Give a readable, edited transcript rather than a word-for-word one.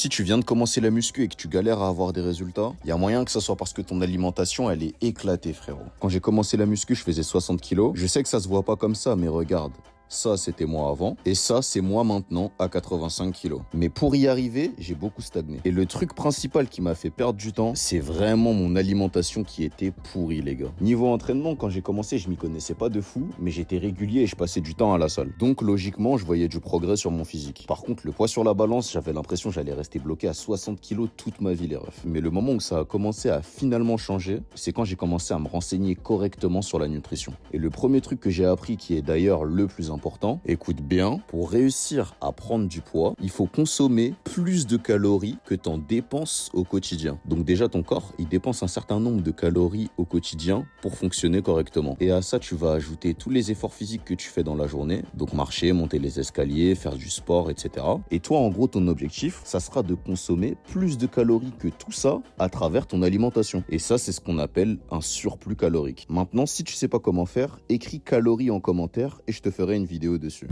Si tu viens de commencer la muscu et que tu galères à avoir des résultats, il y a moyen que ça soit parce que ton alimentation, elle est éclatée, frérot. Quand j'ai commencé la muscu, je faisais 60 kilos. Je sais que ça se voit pas comme ça, mais regarde. Ça, c'était moi avant. Et ça, c'est moi maintenant à 85 kilos. Mais pour y arriver, j'ai beaucoup stagné. Et le truc principal qui m'a fait perdre du temps, c'est vraiment mon alimentation qui était pourrie, les gars. Niveau entraînement, quand j'ai commencé, je m'y connaissais pas de fou, mais j'étais régulier et je passais du temps à la salle. Donc, logiquement, je voyais du progrès sur mon physique. Par contre, le poids sur la balance, j'avais l'impression que j'allais rester bloqué à 60 kilos toute ma vie, les refs. Mais le moment où ça a commencé à finalement changer, c'est quand j'ai commencé à me renseigner correctement sur la nutrition. Et le premier truc que j'ai appris, qui est d'ailleurs le plus important, écoute bien, pour réussir à prendre du poids, il faut consommer plus de calories que t'en dépenses au quotidien. Donc déjà, ton corps, il dépense un certain nombre de calories au quotidien pour fonctionner correctement. Et à ça, tu vas ajouter tous les efforts physiques que tu fais dans la journée, donc marcher, monter les escaliers, faire du sport, etc. Et toi, en gros, ton objectif, ça sera de consommer plus de calories que tout ça à travers ton alimentation. Et ça, c'est ce qu'on appelle un surplus calorique. Maintenant, si tu sais pas comment faire, écris calories en commentaire et je te ferai une vidéo dessus.